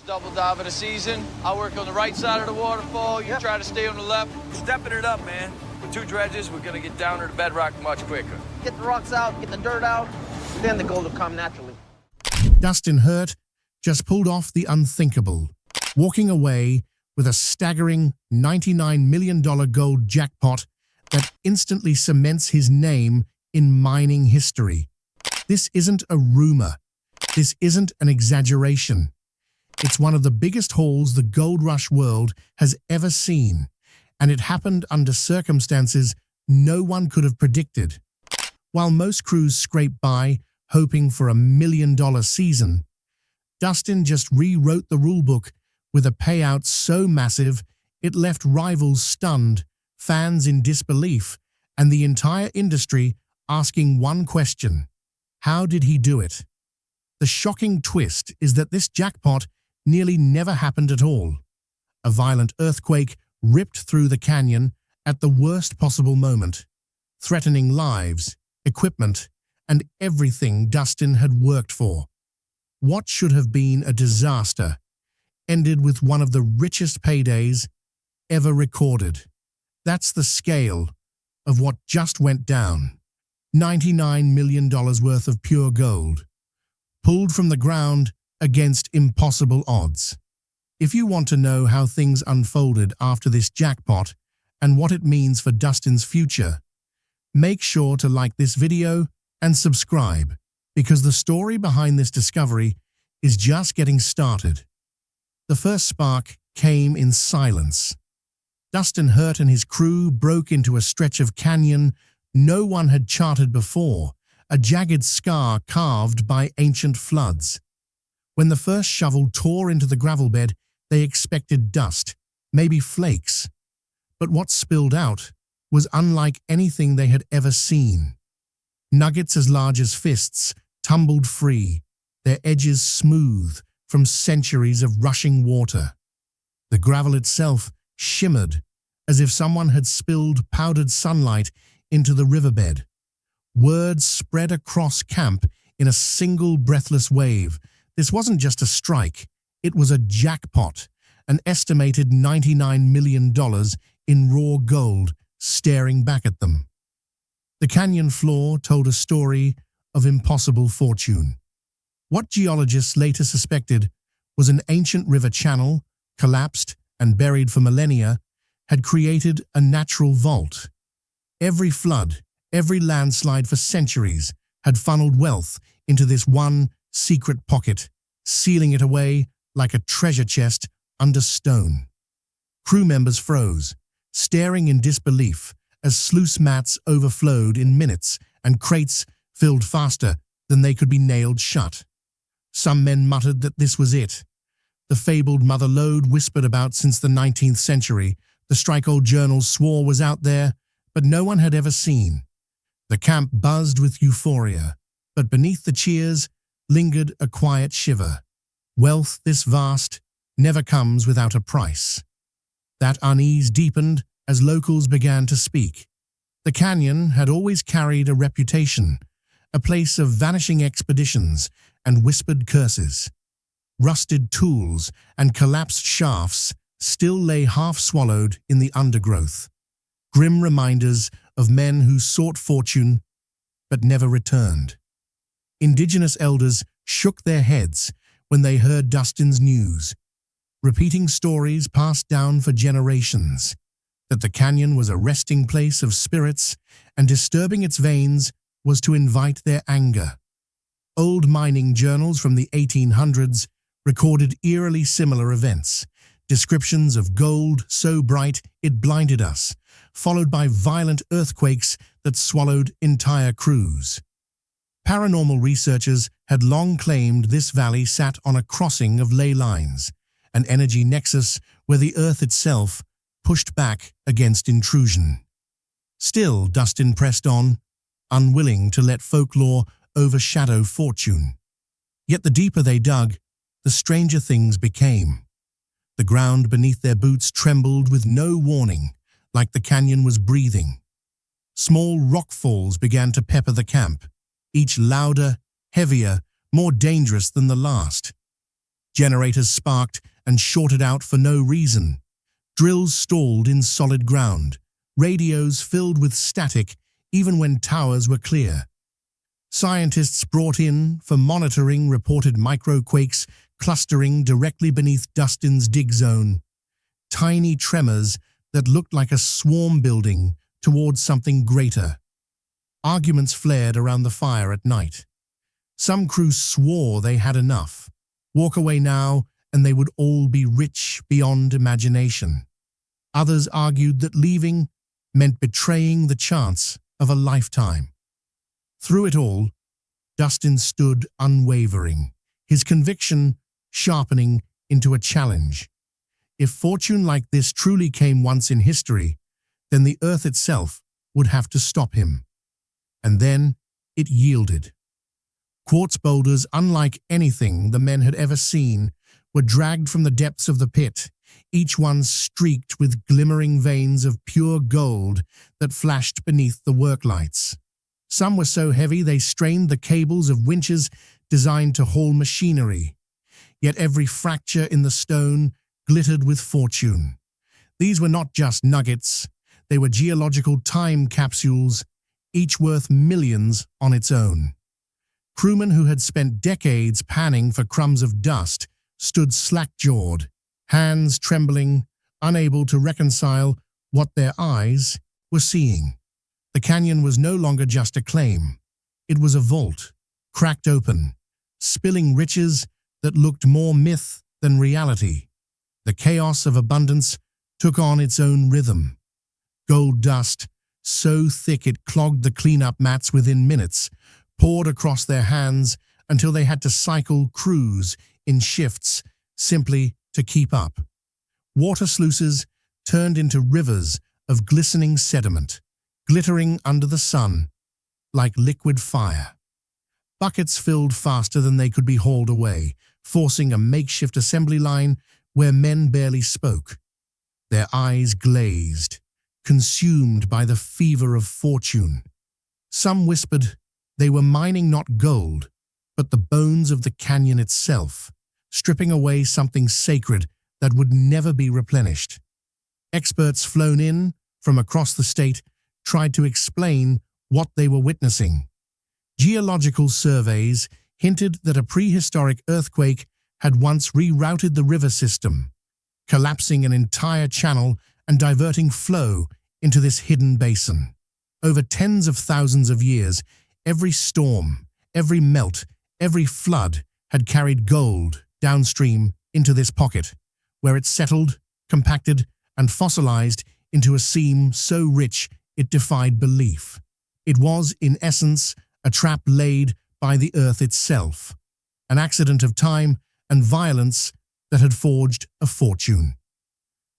double dive of the season. I work on the right side of the waterfall. You try to stay on the left. Stepping it up, man. With 2 dredges, we're gonna get down to the bedrock much quicker. Get the rocks out, get the dirt out, then the gold will come naturally. Dustin Hurt just pulled off the unthinkable, walking away with a staggering $99 million gold jackpot that instantly cements his name in mining history. This isn't a rumor. This isn't an exaggeration. It's one of the biggest hauls the gold rush world has ever seen, and it happened under circumstances no one could have predicted. While most crews scrape by, hoping for $1 million season, Dustin just rewrote the rulebook with a payout so massive it left rivals stunned, fans in disbelief, and the entire industry asking one question: how did he do it? The shocking twist is that this jackpot nearly never happened at all. A violent earthquake ripped through the canyon at the worst possible moment, threatening lives, equipment, and everything Dustin had worked for. What should have been a disaster ended with one of the richest paydays ever recorded. That's the scale of what just went down. $99 million worth of pure gold, pulled from the ground against impossible odds. If you want to know how things unfolded after this jackpot and what it means for Dustin's future, make sure to like this video and subscribe, because the story behind this discovery is just getting started. The first spark came in silence. Dustin Hurt and his crew broke into a stretch of canyon no one had charted before, a jagged scar carved by ancient floods. When the first shovel tore into the gravel bed, they expected dust, maybe flakes. But what spilled out was unlike anything they had ever seen. Nuggets as large as fists tumbled free, their edges smooth from centuries of rushing water. The gravel itself shimmered as if someone had spilled powdered sunlight into the riverbed. Words spread across camp in a single breathless wave. This wasn't just a strike, it was a jackpot, an estimated $99 million in raw gold staring back at them. The canyon floor told a story of impossible fortune. What geologists later suspected was an ancient river channel, collapsed and buried for millennia, had created a natural vault. Every flood, every landslide for centuries had funneled wealth into this one secret pocket, sealing it away like a treasure chest under stone. Crew members froze, staring in disbelief as sluice mats overflowed in minutes and crates filled faster than they could be nailed shut. Some men muttered that this was it. The fabled mother lode whispered about since the 19th century, the strike-old journals swore was out there, but no one had ever seen. The camp buzzed with euphoria, but beneath the cheers lingered a quiet shiver. Wealth this vast never comes without a price. That unease deepened as locals began to speak. The canyon had always carried a reputation, a place of vanishing expeditions and whispered curses. Rusted tools and collapsed shafts still lay half-swallowed in the undergrowth, grim reminders of men who sought fortune but never returned. Indigenous elders shook their heads when they heard Dustin's news, repeating stories passed down for generations, that the canyon was a resting place of spirits, and disturbing its veins was to invite their anger. Old mining journals from the 1800s recorded eerily similar events, descriptions of gold so bright it blinded us, followed by violent earthquakes that swallowed entire crews. Paranormal researchers had long claimed this valley sat on a crossing of ley lines, an energy nexus where the earth itself pushed back against intrusion. Still, Dustin pressed on, unwilling to let folklore overshadow fortune. Yet the deeper they dug, the stranger things became. The ground beneath their boots trembled with no warning, like the canyon was breathing. Small rockfalls began to pepper the camp, each louder, heavier, more dangerous than the last. Generators sparked and shorted out for no reason. Drills stalled in solid ground. Radios filled with static even when towers were clear. Scientists brought in for monitoring reported microquakes clustering directly beneath Dustin's dig zone. Tiny tremors that looked like a swarm building towards something greater. Arguments flared around the fire at night. Some crew swore they had enough. Walk away now and they would all be rich beyond imagination. Others argued that leaving meant betraying the chance of a lifetime. Through it all, Dustin stood unwavering, his conviction sharpening into a challenge. If fortune like this truly came once in history, then the Earth itself would have to stop him. And then it yielded. Quartz boulders, unlike anything the men had ever seen, were dragged from the depths of the pit, each one streaked with glimmering veins of pure gold that flashed beneath the work lights. Some were so heavy they strained the cables of winches designed to haul machinery. Yet every fracture in the stone glittered with fortune. These were not just nuggets, they were geological time capsules, each worth millions on its own. Crewmen who had spent decades panning for crumbs of dust stood slack-jawed, hands trembling, unable to reconcile what their eyes were seeing. The canyon was no longer just a claim. It was a vault, cracked open, spilling riches that looked more myth than reality. The chaos of abundance took on its own rhythm. Gold dust, so thick it clogged the cleanup mats within minutes, poured across their hands until they had to cycle crews in shifts simply to keep up. Water sluices turned into rivers of glistening sediment, glittering under the sun like liquid fire. Buckets filled faster than they could be hauled away, forcing a makeshift assembly line where men barely spoke. Their eyes glazed, consumed by the fever of fortune. Some whispered they were mining not gold, but the bones of the canyon itself, stripping away something sacred that would never be replenished. Experts flown in from across the state tried to explain what they were witnessing. Geological surveys hinted that a prehistoric earthquake had once rerouted the river system, collapsing an entire channel and diverting flow into this hidden basin. Over tens of thousands of years, every storm, every melt, every flood had carried gold downstream into this pocket, where it settled, compacted, and fossilized into a seam so rich it defied belief. It was, in essence, a trap laid by the earth itself, an accident of time and violence that had forged a fortune.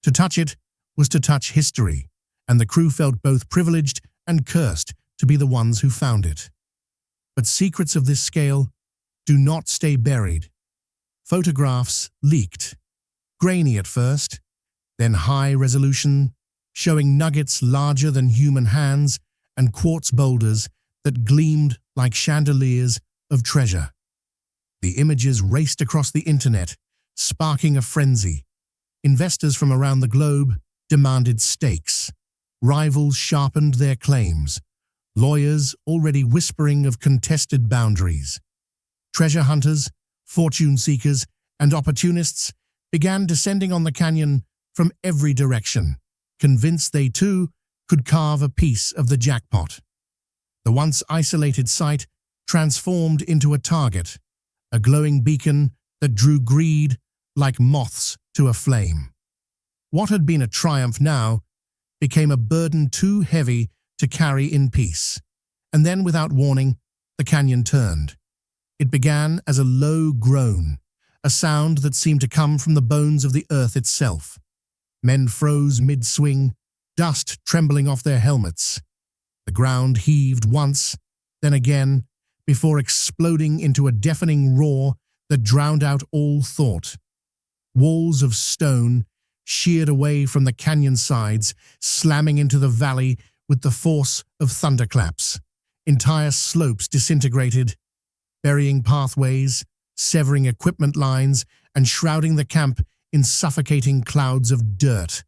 To touch it was to touch history, and the crew felt both privileged and cursed to be the ones who found it. But secrets of this scale do not stay buried. Photographs leaked, grainy at first, then high resolution, showing nuggets larger than human hands and quartz boulders that gleamed like chandeliers of treasure. The images raced across the internet, sparking a frenzy. Investors from around the globe demanded stakes. Rivals sharpened their claims, lawyers already whispering of contested boundaries. Treasure hunters, fortune seekers, and opportunists began descending on the canyon from every direction, convinced they too could carve a piece of the jackpot. The once isolated site transformed into a target, a glowing beacon that drew greed like moths to a flame. What had been a triumph now became a burden too heavy to carry in peace. And then, without warning, the canyon turned. It began as a low groan, a sound that seemed to come from the bones of the earth itself. Men froze mid-swing, dust trembling off their helmets. The ground heaved once, then again, before exploding into a deafening roar that drowned out all thought. Walls of stone sheared away from the canyon sides, slamming into the valley with the force of thunderclaps. Entire slopes disintegrated, burying pathways, severing equipment lines, and shrouding the camp in suffocating clouds of dirt.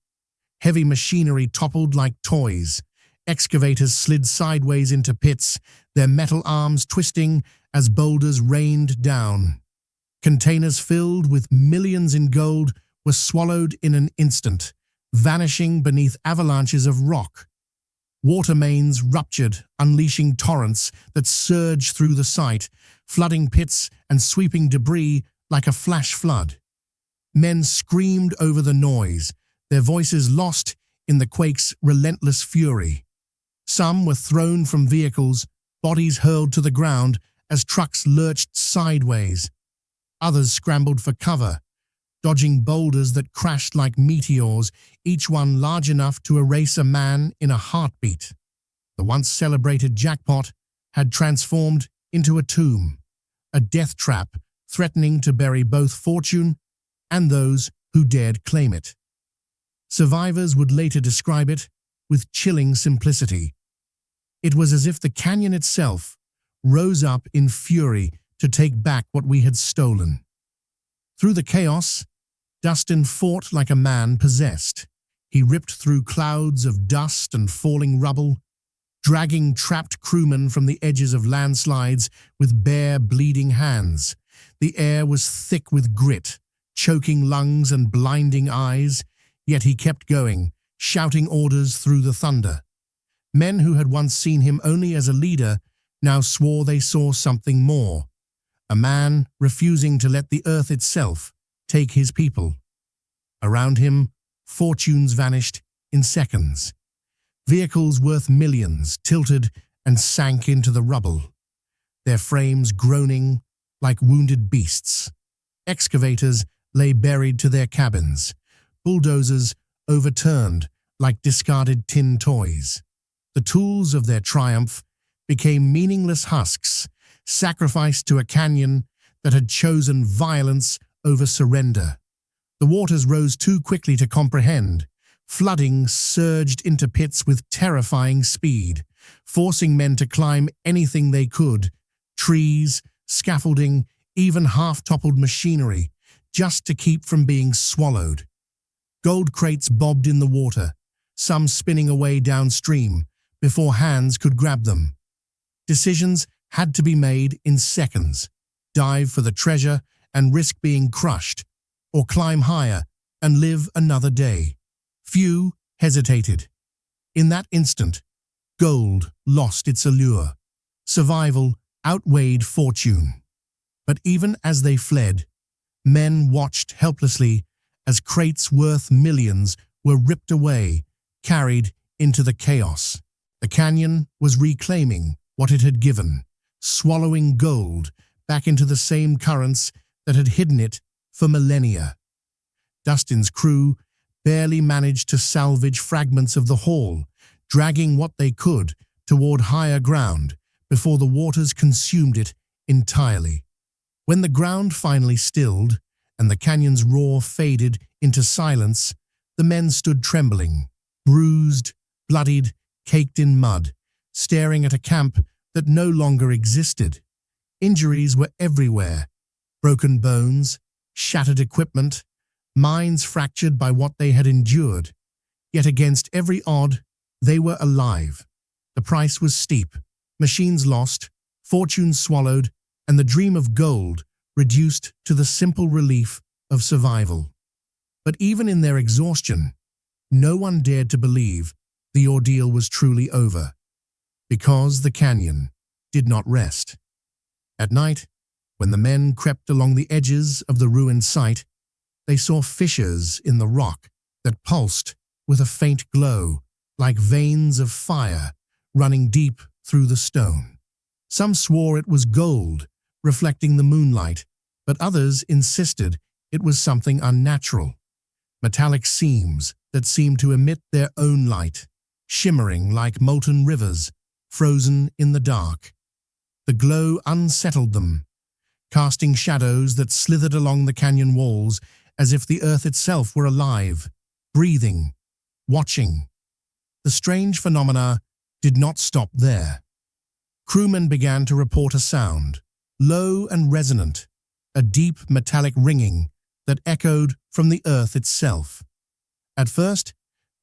Heavy machinery toppled like toys. Excavators slid sideways into pits, their metal arms twisting as boulders rained down. Containers filled with millions in gold were swallowed in an instant, vanishing beneath avalanches of rock. Water mains ruptured, unleashing torrents that surged through the site, flooding pits and sweeping debris like a flash flood. Men screamed over the noise, their voices lost in the quake's relentless fury. Some were thrown from vehicles, bodies hurled to the ground as trucks lurched sideways. Others scrambled for cover, dodging boulders that crashed like meteors, each one large enough to erase a man in a heartbeat. The once celebrated Jackpot had transformed into a tomb, a death trap threatening to bury both fortune and those who dared claim it. Survivors would later describe it with chilling simplicity. It was as if the canyon itself rose up in fury to take back what we had stolen. Through the chaos, Dustin fought like a man possessed. He ripped through clouds of dust and falling rubble, dragging trapped crewmen from the edges of landslides with bare, bleeding hands. The air was thick with grit, choking lungs and blinding eyes, yet he kept going, shouting orders through the thunder. Men who had once seen him only as a leader now swore they saw something more, a man refusing to let the earth itself take his people. Around him, fortunes vanished in seconds. Vehicles worth millions tilted and sank into the rubble, their frames groaning like wounded beasts. Excavators lay buried to their cabins, bulldozers overturned like discarded tin toys. The tools of their triumph became meaningless husks, sacrificed to a canyon that had chosen violence over surrender. The waters rose too quickly to comprehend. Flooding surged into pits with terrifying speed, forcing men to climb anything they could, trees, scaffolding, even half-toppled machinery, just to keep from being swallowed. Gold crates bobbed in the water, some spinning away downstream before hands could grab them. Decisions had to be made in seconds: dive for the treasure and risk being crushed, or climb higher and live another day. Few hesitated. In that instant, gold lost its allure. Survival outweighed fortune. But even as they fled, men watched helplessly as crates worth millions were ripped away, carried into the chaos. The canyon was reclaiming what it had given, swallowing gold back into the same currents that had hidden it for millennia. Dustin's crew barely managed to salvage fragments of the haul, dragging what they could toward higher ground before the waters consumed it entirely. When the ground finally stilled and the canyon's roar faded into silence, the men stood trembling, bruised, bloodied, caked in mud, staring at a camp that no longer existed. Injuries were everywhere: broken bones, shattered equipment, minds fractured by what they had endured. Yet against every odd, they were alive. The price was steep: machines lost, fortunes swallowed, and the dream of gold reduced to the simple relief of survival. But even in their exhaustion, no one dared to believe the ordeal was truly over, because the canyon did not rest. At night, when the men crept along the edges of the ruined site, they saw fissures in the rock that pulsed with a faint glow, like veins of fire running deep through the stone. Some swore it was gold, reflecting the moonlight, but others insisted it was something unnatural: metallic seams that seemed to emit their own light, shimmering like molten rivers, frozen in the dark. The glow unsettled them, casting shadows that slithered along the canyon walls as if the earth itself were alive, breathing, watching. The strange phenomena did not stop there. Crewmen began to report a sound, low and resonant, a deep metallic ringing that echoed from the earth itself. At first,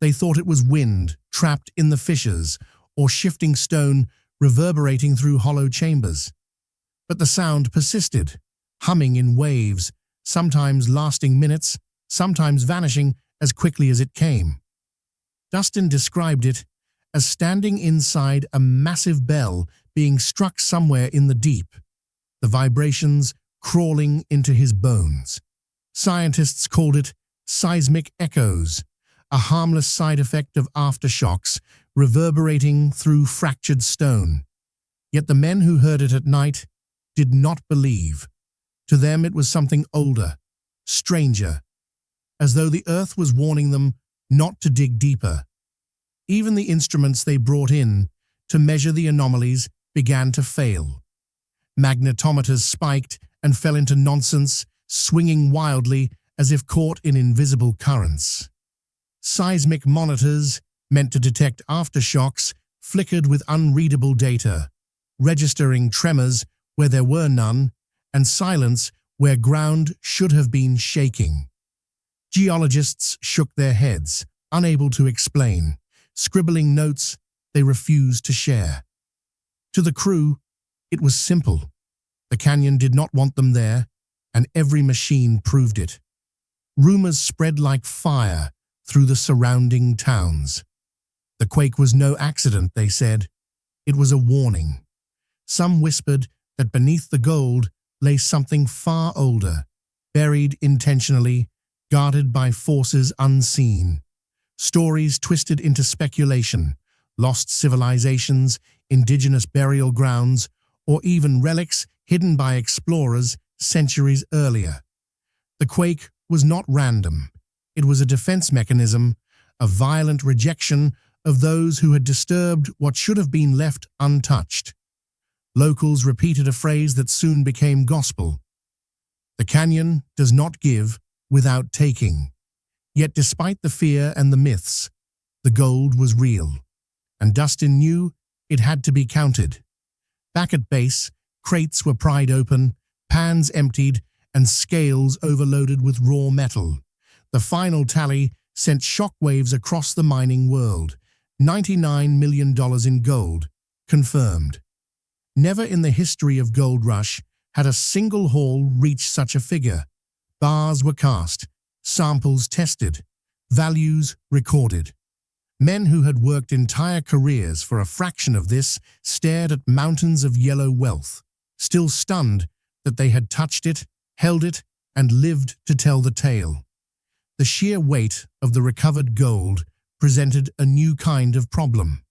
they thought it was wind trapped in the fissures or shifting stone reverberating through hollow chambers. But the sound persisted, humming in waves, sometimes lasting minutes, sometimes vanishing as quickly as it came. Dustin described it as standing inside a massive bell being struck somewhere in the deep, the vibrations crawling into his bones. Scientists called it seismic echoes, a harmless side effect of aftershocks reverberating through fractured stone. Yet the men who heard it at night did not believe. To them it was something older, stranger, as though the earth was warning them not to dig deeper. Even the instruments they brought in to measure the anomalies began to fail. Magnetometers spiked and fell into nonsense, swinging wildly as if caught in invisible currents. Seismic monitors, meant to detect aftershocks, flickered with unreadable data, registering tremors where there were none and silence where ground should have been shaking. Geologists shook their heads, unable to explain, scribbling notes they refused to share. To the crew, it was simple. The canyon did not want them there, and every machine proved it. Rumors spread like fire through the surrounding towns. The quake was no accident, they said. It was a warning. Some whispered that beneath the gold lay something far older, buried intentionally, guarded by forces unseen. Stories twisted into speculation, lost civilizations, indigenous burial grounds, or even relics hidden by explorers centuries earlier. The quake was not random. It was a defense mechanism, a violent rejection of those who had disturbed what should have been left untouched. Locals repeated a phrase that soon became gospel. The canyon does not give without taking. Yet despite the fear and the myths, the gold was real, and Dustin knew it had to be counted. Back at base, crates were pried open, pans emptied, and scales overloaded with raw metal. The final tally sent shockwaves across the mining world. $99 million in gold, confirmed. Never in the history of Gold Rush had a single haul reached such a figure. Bars were cast, samples tested, values recorded. Men who had worked entire careers for a fraction of this stared at mountains of yellow wealth, still stunned that they had touched it, held it, and lived to tell the tale. The sheer weight of the recovered gold presented a new kind of problem.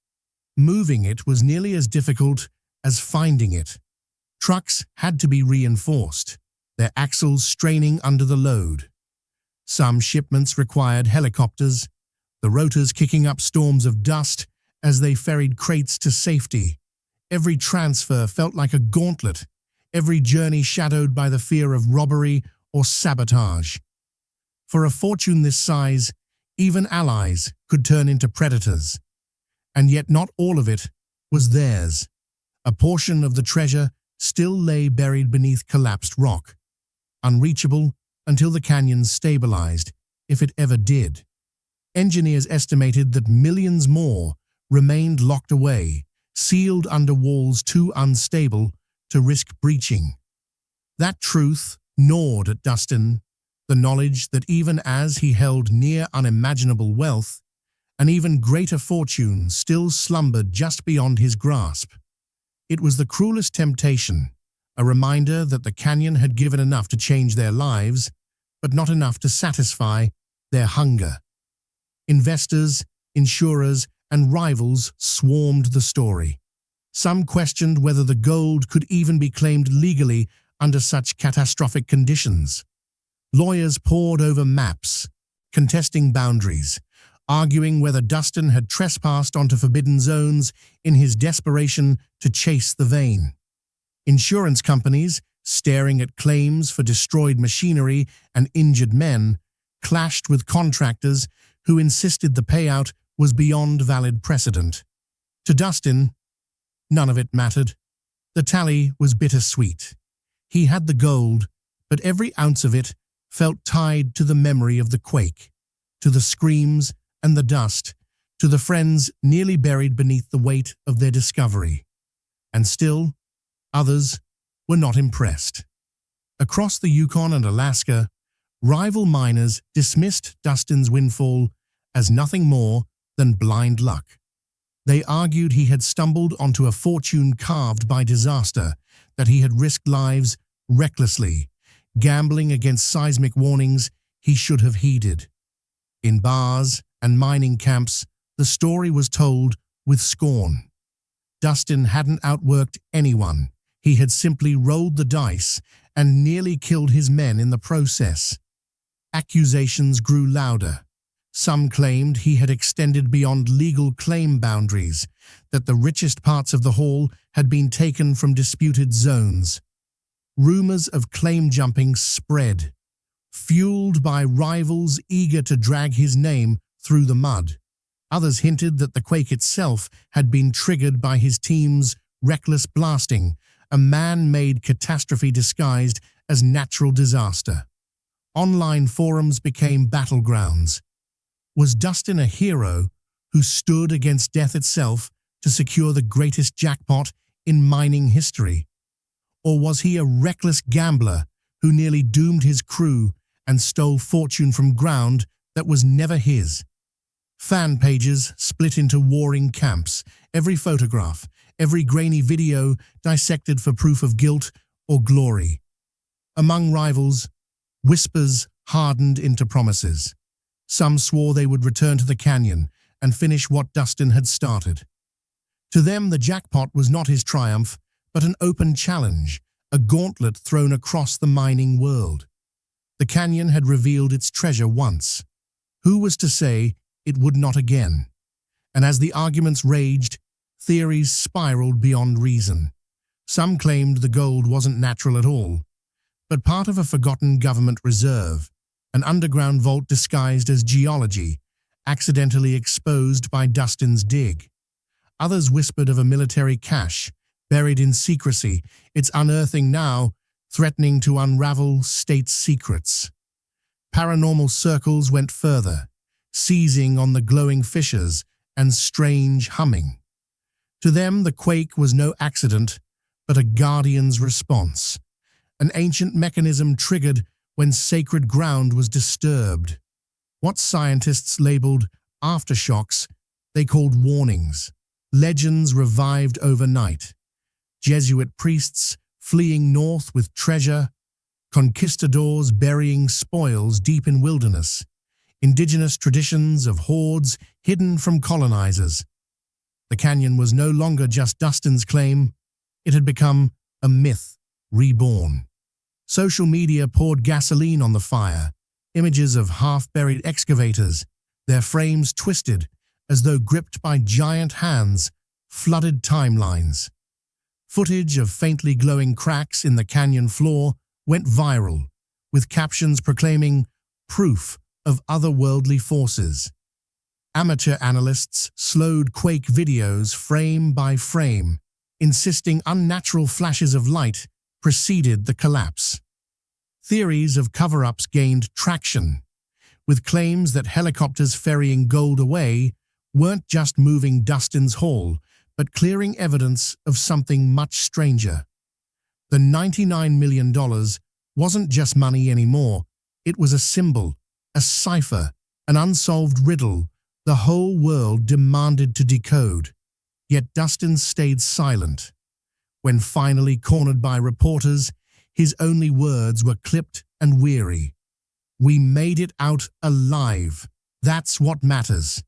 Moving it was nearly as difficult as finding it. Trucks had to be reinforced, their axles straining under the load. Some shipments required helicopters, the rotors kicking up storms of dust as they ferried crates to safety. Every transfer felt like a gauntlet, every journey shadowed by the fear of robbery or sabotage. For a fortune this size, even allies could turn into predators. And yet not all of it was theirs. A portion of the treasure still lay buried beneath collapsed rock, unreachable until the canyon stabilized, if it ever did. Engineers estimated that millions more remained locked away, sealed under walls too unstable to risk breaching. That truth gnawed at Dustin, the knowledge that even as he held near unimaginable wealth, an even greater fortune still slumbered just beyond his grasp. It was the cruelest temptation, a reminder that the canyon had given enough to change their lives, but not enough to satisfy their hunger. Investors, insurers, and rivals swarmed the story. Some questioned whether the gold could even be claimed legally under such catastrophic conditions. Lawyers pored over maps, contesting boundaries, arguing whether Dustin had trespassed onto forbidden zones in his desperation to chase the vein. Insurance companies, staring at claims for destroyed machinery and injured men, clashed with contractors who insisted the payout was beyond valid precedent. To Dustin, none of it mattered. The tally was bittersweet. He had the gold, but every ounce of it felt tied to the memory of the quake, to the screams and the dust, to the friends nearly buried beneath the weight of their discovery. And still, others were not impressed. Across the Yukon and Alaska, rival miners dismissed Dustin's windfall as nothing more than blind luck. They argued he had stumbled onto a fortune carved by disaster, that he had risked lives recklessly, gambling against seismic warnings he should have heeded. In bars and mining camps, the story was told with scorn. Dustin hadn't outworked anyone. He had simply rolled the dice and nearly killed his men in the process. Accusations grew louder. Some claimed he had extended beyond legal claim boundaries, that the richest parts of the haul had been taken from disputed zones. Rumors of claim jumping spread, fueled by rivals eager to drag his name through the mud. Others hinted that the quake itself had been triggered by his team's reckless blasting, a man-made catastrophe disguised as natural disaster. Online forums became battlegrounds. Was Dustin a hero who stood against death itself to secure the greatest jackpot in mining history? Or was he a reckless gambler who nearly doomed his crew and stole fortune from ground that was never his? Fan pages split into warring camps, every photograph, every grainy video dissected for proof of guilt or glory. Among rivals, whispers hardened into promises. Some swore they would return to the canyon and finish what Dustin had started. To them, the jackpot was not his triumph, but an open challenge, a gauntlet thrown across the mining world. The canyon had revealed its treasure once. Who was to say it would not again? And as the arguments raged, theories spiraled beyond reason. Some claimed the gold wasn't natural at all, but part of a forgotten government reserve, an underground vault disguised as geology, accidentally exposed by Dustin's dig. Others whispered of a military cache, buried in secrecy, its unearthing now threatening to unravel state secrets. Paranormal circles went further, seizing on the glowing fissures and strange humming. To them, the quake was no accident, but a guardian's response, an ancient mechanism triggered when sacred ground was disturbed. What scientists labeled aftershocks, they called warnings. Legends revived overnight. Jesuit priests fleeing north with treasure, conquistadors burying spoils deep in wilderness, indigenous traditions of hordes hidden from colonizers. The canyon was no longer just Dustin's claim, it had become a myth reborn. Social media poured gasoline on the fire, images of half-buried excavators, their frames twisted as though gripped by giant hands, flooded timelines. Footage of faintly glowing cracks in the canyon floor went viral, with captions proclaiming proof of otherworldly forces. Amateur analysts slowed quake videos frame by frame, insisting unnatural flashes of light preceded the collapse. Theories of cover-ups gained traction, with claims that helicopters ferrying gold away weren't just moving Dustin's haul, but clearing evidence of something much stranger. The $99 million wasn't just money anymore. It was a symbol, a cipher, an unsolved riddle the whole world demanded to decode. Yet Dustin stayed silent. When finally cornered by reporters, his only words were clipped and weary. "We made it out alive. That's what matters."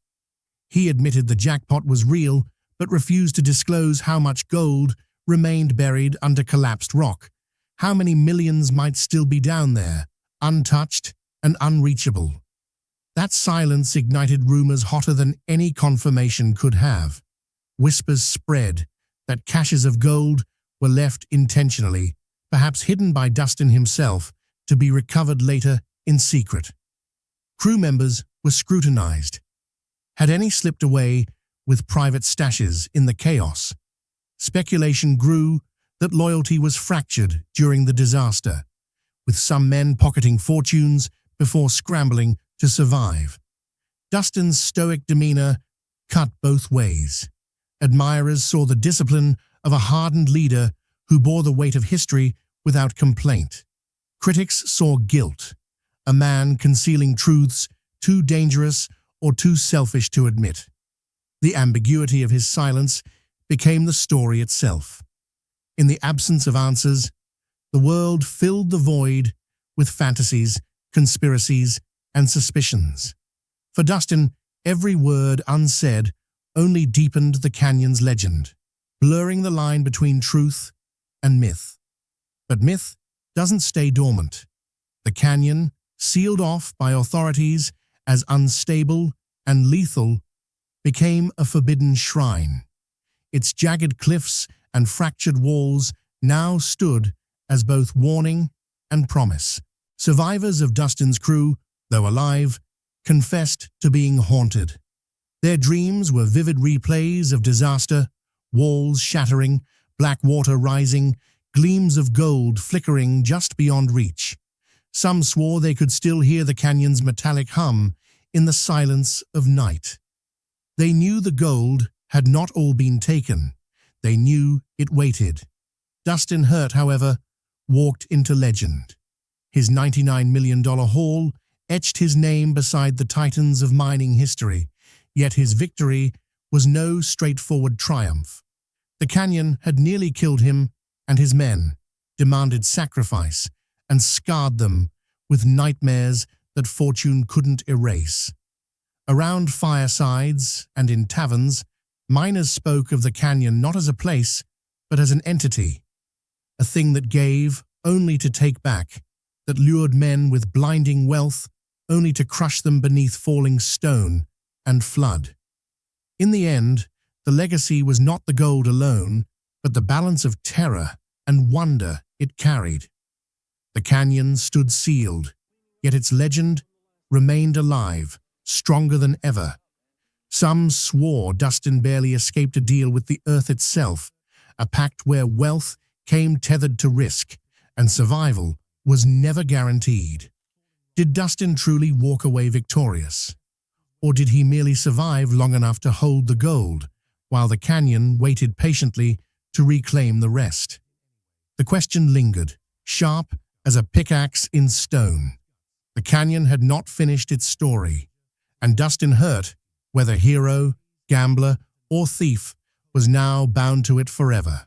He admitted the jackpot was real, but refused to disclose how much gold remained buried under collapsed rock. How many millions might still be down there, untouched and unreachable? That silence ignited rumors hotter than any confirmation could have. Whispers spread that caches of gold were left intentionally, perhaps hidden by Dustin himself, to be recovered later in secret. Crew members were scrutinized. Had any slipped away with private stashes in the chaos? Speculation grew that loyalty was fractured during the disaster. with some men pocketing fortunes before scrambling to survive. Dustin's stoic demeanor cut both ways. Admirers saw the discipline of a hardened leader who bore the weight of history without complaint. Critics saw guilt, a man concealing truths too dangerous or too selfish to admit. The ambiguity of his silence became the story itself. In the absence of answers, the world filled the void with fantasies, conspiracies, and suspicions. For Dustin, every word unsaid only deepened the canyon's legend, blurring the line between truth and myth. But myth doesn't stay dormant. The canyon, sealed off by authorities as unstable and lethal, became a forbidden shrine. Its jagged cliffs and fractured walls now stood as both warning and promise. Survivors of Dustin's crew, though alive, confessed to being haunted. Their dreams were vivid replays of disaster, walls shattering, black water rising, gleams of gold flickering just beyond reach. Some swore they could still hear the canyon's metallic hum in the silence of night. They knew the gold had not all been taken. They knew it waited. Dustin Hurt, however, walked into legend. His $99 million haul etched his name beside the titans of mining history, yet his victory was no straightforward triumph. The canyon had nearly killed him and his men, demanded sacrifice, and scarred them with nightmares that fortune couldn't erase. Around firesides and in taverns, miners spoke of the canyon not as a place, but as an entity, a thing that gave only to take back, that lured men with blinding wealth only to crush them beneath falling stone and flood. In the end, the legacy was not the gold alone, but the balance of terror and wonder it carried. The canyon stood sealed, yet its legend remained alive, stronger than ever. Some swore Dustin barely escaped a deal with the earth itself, a pact where wealth came tethered to risk, and survival was never guaranteed. Did Dustin truly walk away victorious? Or did he merely survive long enough to hold the gold, while the canyon waited patiently to reclaim the rest? The question lingered, sharp as a pickaxe in stone. The canyon had not finished its story, and Dustin Hurt, whether hero, gambler, or thief, was now bound to it forever.